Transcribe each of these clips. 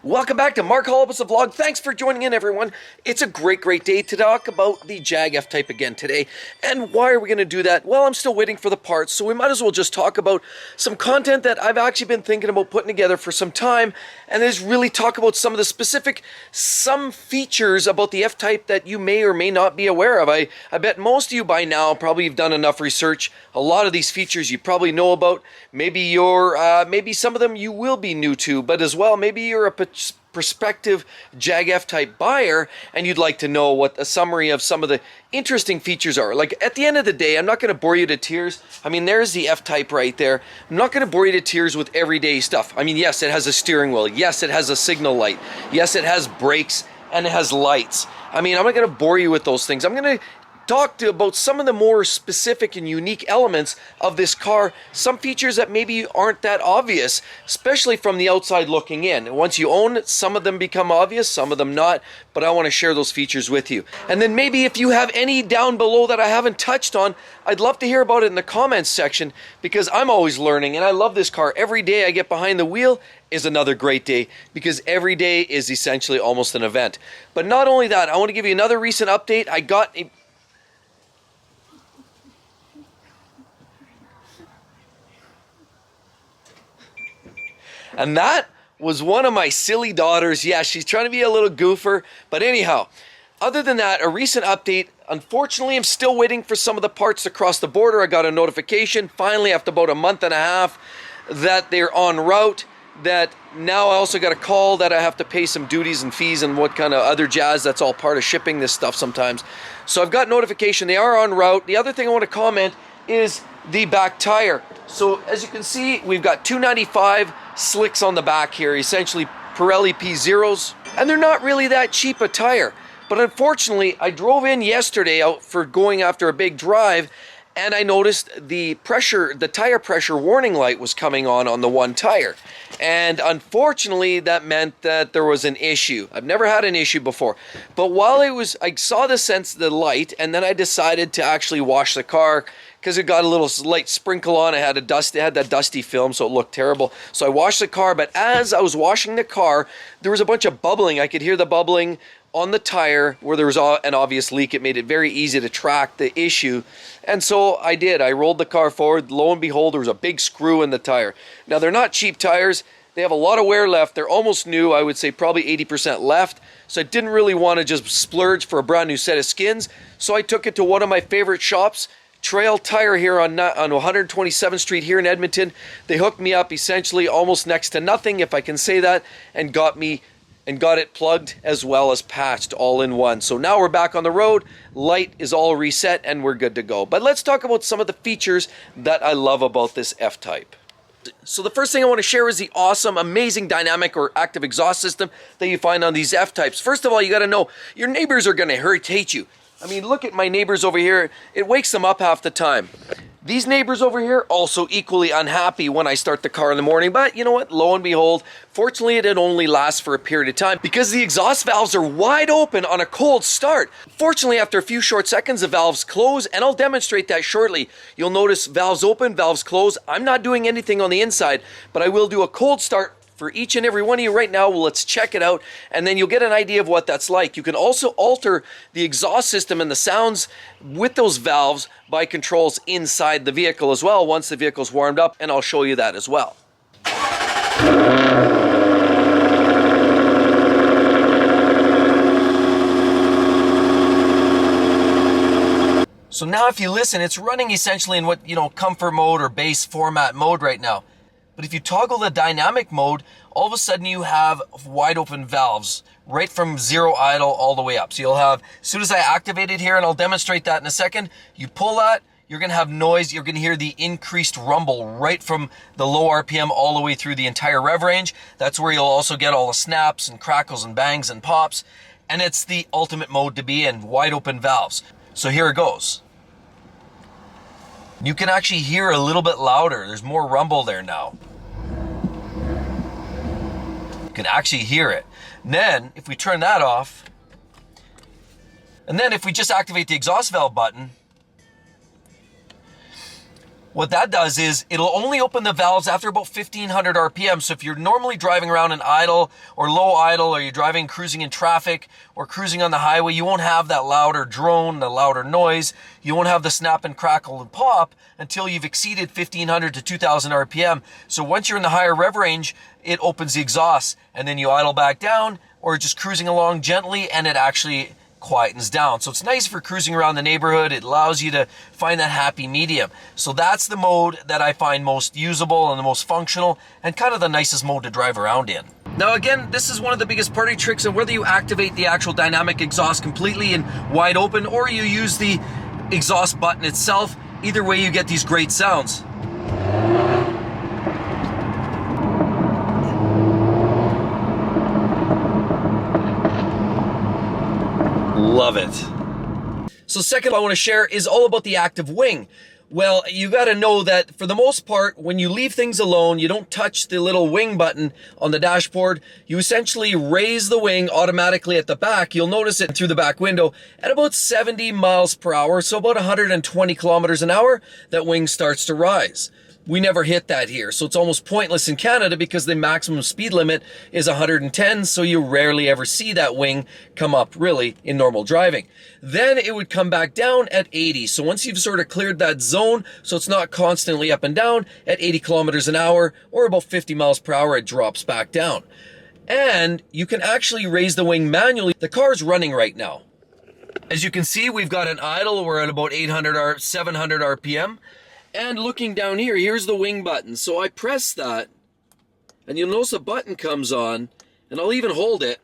Welcome back to Mark Holubus Vlog. Thanks for joining in, everyone. It's a great day to talk about the Jag F-Type again today. And why are we going to do that? Well, I'm still waiting for the parts, so we might as well just talk about some content that I've actually been thinking about putting together for some time, and is really talk about some of the some features about the F-Type that you may or may not be aware of. I bet most of you by now probably have done enough research. A lot of these features you probably know about. Maybe maybe some of them you will be new to, but as well, maybe you're a prospective Jag F-Type buyer and you'd like to know what a summary of some of the interesting features are. Like, at the end of the day, I'm not going to bore you to tears. I mean, there's the F-Type right there. I'm not going to bore you to tears with everyday stuff. I mean, yes, it has a steering wheel. Yes, it has a signal light. Yes, it has brakes and it has lights. I mean, I'm not going to bore you with those things. I'm going to talk about some of the more specific and unique elements of this car, some features that maybe aren't that obvious, especially from the outside looking in. Once you own it, some of them become obvious, some of them not, but I want to share those features with you. And then maybe if you have any down below that I haven't touched on, I'd love to hear about it in the comments section, because I'm always learning and I love this car. Every day I get behind the wheel is another great day, because every day is essentially almost an event. But not only that, I want to give you another recent update. I got a And that was one of my silly daughters. Yeah, she's trying to be a little goofer. But anyhow, other than that, a recent update. Unfortunately, I'm still waiting for some of the parts to cross the border. I got a notification finally after about a month and a half that they're en route. That now I also got a call that I have to pay some duties and fees and what kind of other jazz. That's all part of shipping this stuff sometimes. So I've got notification. They are en route. The other thing I want to comment is the back tire. So as you can see, we've got 295 slicks on the back here, essentially Pirelli P0s, and they're not really that cheap a tire. But unfortunately, I drove in yesterday out for going after a big drive, and I noticed the tire pressure warning light was coming on the one tire. And unfortunately, that meant that there was an issue. I've never had an issue before. But while I saw the light, and then I decided to actually wash the car, because it got a little light sprinkle on. It had that dusty film, so it looked terrible. So I washed the car, but as I was washing the car, there was a bunch of bubbling. I could hear the bubbling on the tire where there was an obvious leak. It made it very easy to track the issue. And so I did. I rolled the car forward. Lo and behold, there was a big screw in the tire. Now, they're not cheap tires. They have a lot of wear left. They're almost new. I would say probably 80% left. So I didn't really want to just splurge for a brand new set of skins. So I took it to one of my favorite shops, Trail Tire, here on 127th Street here in Edmonton. They hooked me up essentially almost next to nothing, if I can say that, and got it plugged as well as patched all in one. So now we're back on the road. Light is all reset and we're good to go. But let's talk about some of the features that I love about this F-Type. So the first thing I want to share is the awesome, amazing dynamic or active exhaust system that you find on these F-Types. First of all, you got to know your neighbors are going to irritate you. I mean, look at my neighbors over here. It wakes them up half the time. These neighbors over here also equally unhappy when I start the car in the morning. But you know what? Lo and behold, fortunately it only lasts for a period of time because the exhaust valves are wide open on a cold start. Fortunately, after a few short seconds, the valves close, and I'll demonstrate that shortly. You'll notice valves open, valves close. I'm not doing anything on the inside, but I will do a cold start for each and every one of you right now. Well, let's check it out, and then you'll get an idea of what that's like. You can also alter the exhaust system and the sounds with those valves by controls inside the vehicle as well once the vehicle's warmed up, and I'll show you that as well. So now if you listen, it's running essentially in what, comfort mode or base format mode right now. But if you toggle the dynamic mode, all of a sudden you have wide open valves right from zero idle all the way up. So you'll have, as soon as I activate it here, and I'll demonstrate that in a second, you pull that, you're going to have noise. You're going to hear the increased rumble right from the low RPM all the way through the entire rev range. That's where you'll also get all the snaps and crackles and bangs and pops. And it's the ultimate mode to be in, wide open valves. So here it goes. You can actually hear a little bit louder. There's more rumble there now. You can actually hear it. And then, if we turn that off, and then if we just activate the exhaust valve button, What that does is it'll only open the valves after about 1500 RPM. So if you're normally driving around in idle or low idle, or you're driving, cruising in traffic or cruising on the highway, you won't have that louder drone, the louder noise. You won't have the snap and crackle and pop until you've exceeded 1500 to 2000 RPM. So once you're in the higher rev range, it opens the exhaust, and then you idle back down or just cruising along gently, and it actually quietens down. So it's nice for cruising around the neighborhood. It allows you to find that happy medium. So that's the mode that I find most usable and the most functional, and kind of the nicest mode to drive around in. Now again, this is one of the biggest party tricks, and whether you activate the actual dynamic exhaust completely and wide open, or you use the exhaust button itself, either way you get these great sounds. Love it. So second I want to share is all about the active wing. Well, you got to know that for the most part, when you leave things alone, you don't touch the little wing button on the dashboard. You essentially raise the wing automatically at the back. You'll notice it through the back window at about 70 miles per hour. So about 120 kilometers an hour, that wing starts to rise. We never hit that here, so it's almost pointless in Canada because the maximum speed limit is 110, so you rarely ever see that wing come up really in normal driving. Then it would come back down at 80. So once you've sort of cleared that zone, so it's not constantly up and down, at 80 kilometers an hour or about 50 miles per hour, it drops back down. And you can actually raise the wing manually. The car's running right now. As you can see, we've got an idle. We're at about 700 RPM. And looking down here, here's the wing button. So I press that, and you'll notice a button comes on, and I'll even hold it,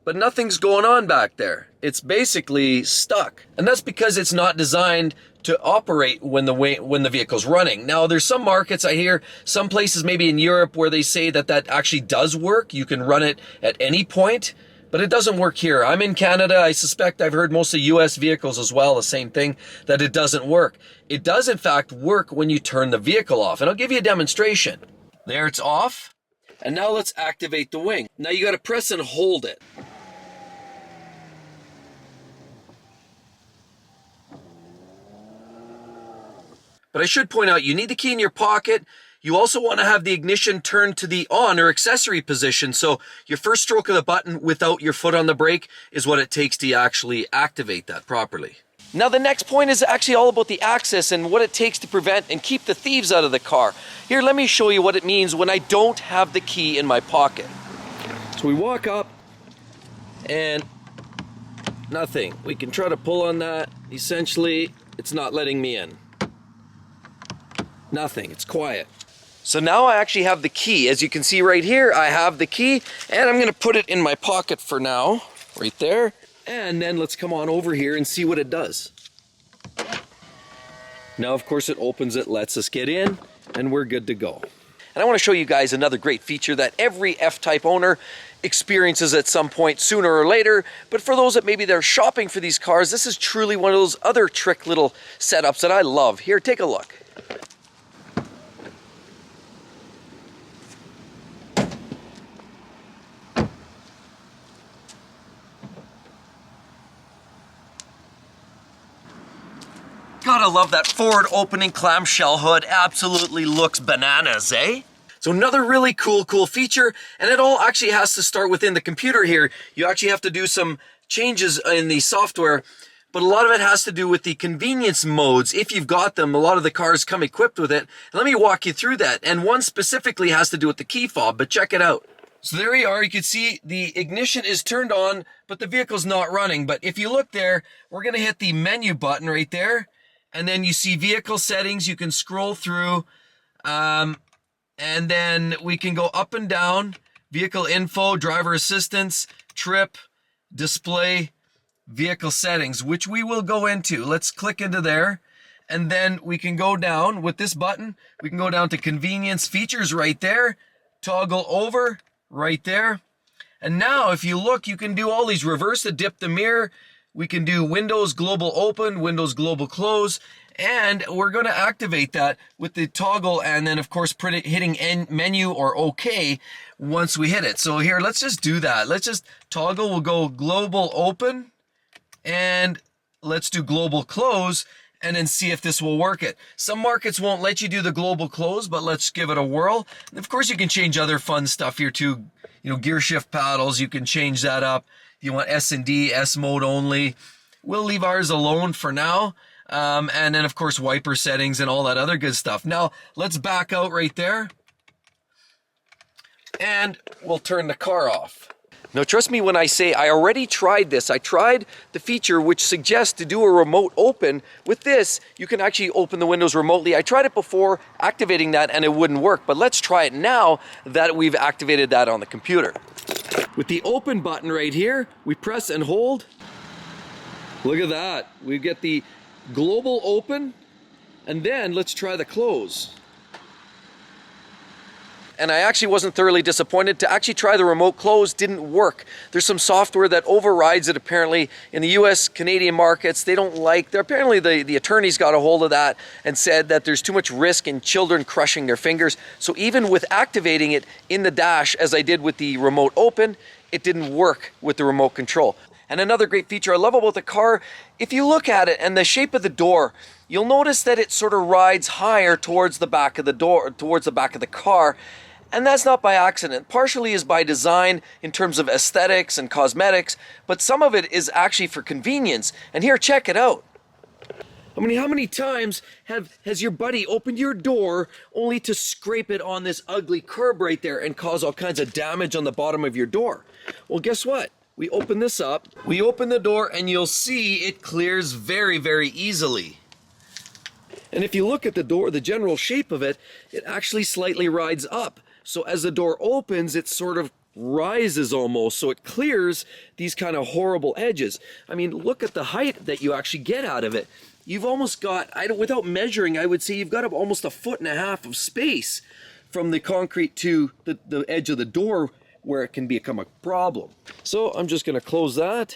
but nothing's going on back there. It's basically stuck. And that's because it's not designed to operate when the vehicle's running. Now, there's some markets, I hear, some places maybe in Europe where they say that actually does work. You can run it at any point. But it doesn't work here. I'm in Canada. I suspect I've heard most of US vehicles as well, the same thing, that it doesn't work. It does in fact work when you turn the vehicle off. And I'll give you a demonstration. There, it's off. And now let's activate the wing. Now you got to press and hold it. But I should point out, you need the key in your pocket. You also want to have the ignition turned to the on or accessory position. So your first stroke of the button without your foot on the brake is what it takes to actually activate that properly. Now the next point is actually all about the access and what it takes to prevent and keep the thieves out of the car. Here, let me show you what it means when I don't have the key in my pocket. So we walk up and nothing. We can try to pull on that. Essentially, it's not letting me in. Nothing, it's quiet. So now I actually have the key. As you can see right here, I have the key, and I'm gonna put it in my pocket for now, right there. And then let's come on over here and see what it does. Now, of course, it opens it, lets us get in, and we're good to go. And I wanna show you guys another great feature that every F-Type owner experiences at some point sooner or later, but for those that maybe they're shopping for these cars, this is truly one of those other trick little setups that I love. Here, take a look. Gotta love that forward opening clamshell hood. Absolutely looks bananas, eh? So another really cool feature, and it all actually has to start within the computer here. You actually have to do some changes in the software, but a lot of it has to do with the convenience modes. If you've got them, a lot of the cars come equipped with it. And let me walk you through that. And one specifically has to do with the key fob, but check it out. So there you are, you can see the ignition is turned on, but the vehicle's not running. But if you look there, we're gonna hit the menu button right there. And then you see vehicle settings, you can scroll through, and then we can go up and down, vehicle info, driver assistance, trip, display, vehicle settings, which we will go into. Let's click into there, and then we can go down with this button, we can go down to convenience features right there, toggle over right there. And now if you look, you can do all these, reverse to dip the mirror. We can do Windows Global Open, Windows Global Close, and we're going to activate that with the toggle, and then of course hitting End menu or OK once we hit it. So here, let's just do that. Let's just toggle, we'll go Global Open, and let's do Global Close, and then see if this will work it. Some markets won't let you do the global close, but let's give it a whirl. And of course, you can change other fun stuff here too. You know, gear shift paddles, you can change that up. If you want S&D, S mode only. We'll leave ours alone for now. And then of course, wiper settings and all that other good stuff. Now, let's back out right there. And we'll turn the car off. Now trust me when I say I already tried this. I tried the feature which suggests to do a remote open. With this, you can actually open the windows remotely. I tried it before activating that and it wouldn't work, but let's try it now that we've activated that on the computer. With the open button right here, we press and hold. Look at that. We get the global open, and then let's try the close. And I actually wasn't thoroughly disappointed. To actually try the remote close didn't work. There's some software that overrides it apparently in the US, Canadian markets. They don't like, apparently the attorneys got a hold of that and said that there's too much risk in children crushing their fingers. So even with activating it in the dash, as I did with the remote open, it didn't work with the remote control. And another great feature I love about the car, if you look at it and the shape of the door, you'll notice that it sort of rides higher towards the back of the door, towards the back of the car. And that's not by accident. Partially is by design in terms of aesthetics and cosmetics, but some of it is actually for convenience. And here, check it out. I mean, how many times has your buddy opened your door only to scrape it on this ugly curb right there and cause all kinds of damage on the bottom of your door? Well, guess what? We open this up, we open the door, and you'll see it clears very, very easily. And if you look at the door, the general shape of it, it actually slightly rides up. So as the door opens, it sort of rises almost, so it clears these kind of horrible edges. I mean, look at the height that you actually get out of it. You've almost got, without measuring, I would say you've got almost 1.5 feet of space from the concrete to the edge of the door where it can become a problem. So I'm just gonna close that,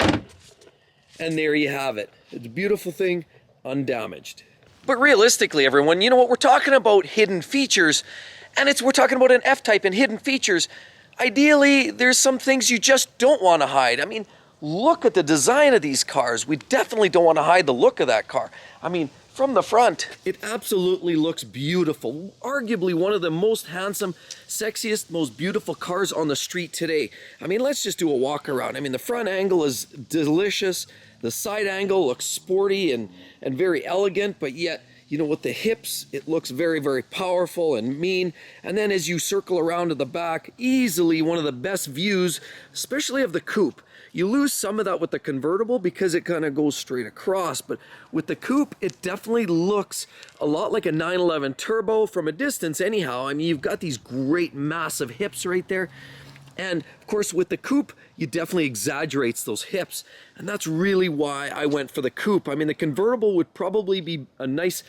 and there you have it. It's a beautiful thing, undamaged. But realistically, everyone, you know what, we're talking about hidden features, and we're talking about an F-Type and hidden features. Ideally, there's some things you just don't want to hide. I mean, look at the design of these cars. We definitely don't want to hide the look of that car. I mean, from the front, it absolutely looks beautiful. Arguably one of the most handsome, sexiest, most beautiful cars on the street today. I mean, let's just do a walk around. I mean, the front angle is delicious. The side angle looks sporty and very elegant, but yet, you know, with the hips, it looks very, very powerful and mean. And then as you circle around to the back, easily one of the best views, especially of the coupe. You lose some of that with the convertible because it kind of goes straight across, but with the coupe, it definitely looks a lot like a 911 Turbo from a distance anyhow. I mean, you've got these great massive hips right there. And of course, with the coupe, it definitely exaggerates those hips. And that's really why I went for the coupe. I mean, the convertible would probably be a nicer,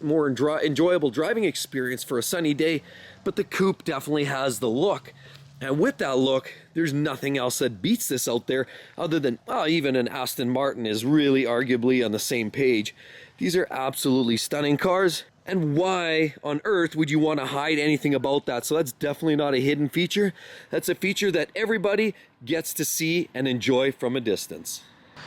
more enjoyable driving experience for a sunny day, but the coupe definitely has the look. And with that look, there's nothing else that beats this out there other than, even an Aston Martin is really arguably on the same page. These are absolutely stunning cars. And why on earth would you want to hide anything about that? So that's definitely not a hidden feature. That's a feature that everybody gets to see and enjoy from a distance.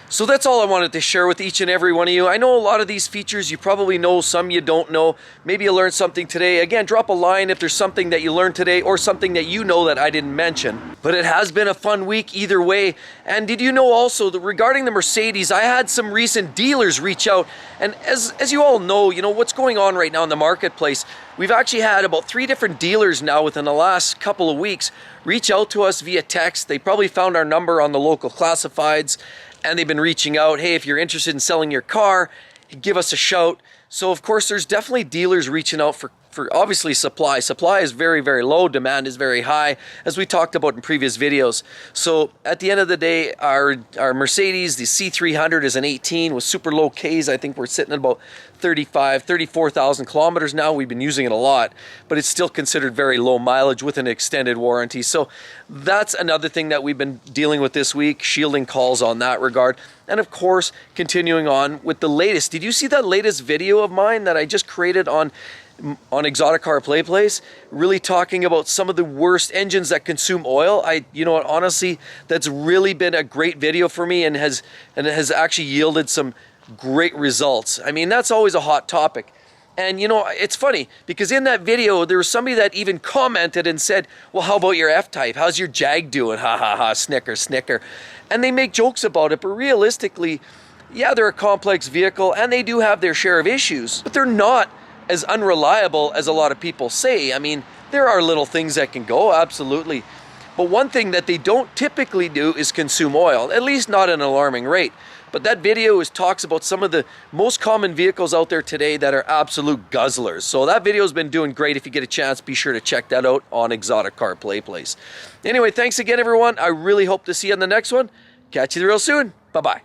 So that's all I wanted to share with each and every one of you. I know a lot of these features you probably know, some you don't know. Maybe you learned something today. Again, drop a line if there's something that you learned today or something that you know that I didn't mention. But it has been a fun week either way. And did you know also that regarding the Mercedes, I had some recent dealers reach out. And as you all know, you know what's going on right now in the marketplace. We've actually had about 3 different dealers now within the last couple of weeks reach out to us via text. They probably found our number on the local classifieds, and they've been reaching out, hey, if you're interested in selling your car, give us a shout. So of course, there's definitely dealers reaching out for obviously supply. Supply is very, very low, demand is very high, as we talked about in previous videos. So at the end of the day, our Mercedes, the C300 is an 18 with super low Ks. I think we're sitting at about 34,000 kilometers now. We've been using it a lot, but it's still considered very low mileage with an extended warranty. So that's another thing that we've been dealing with this week, shielding calls on that regard. And of course, continuing on with the latest. Did you see that latest video of mine that I just created on Exotic Car Play Place, really talking about some of the worst engines that consume oil? You know what, honestly, that's really been a great video for me and has actually yielded some great results. I mean, that's always a hot topic. And you know, it's funny because in that video, there was somebody that even commented and said, well, how about your F-Type? How's your Jag doing? Ha ha ha, snicker, snicker. And they make jokes about it, but realistically, yeah, they're a complex vehicle and they do have their share of issues, but they're not as unreliable as a lot of people say. I mean, there are little things that can go, absolutely. But one thing that they don't typically do is consume oil, at least not at an alarming rate. But that video talks about some of the most common vehicles out there today that are absolute guzzlers. So that video has been doing great. If you get a chance, be sure to check that out on Exotic Car Play Place. Anyway, thanks again, everyone. I really hope to see you on the next one. Catch you real soon. Bye-bye.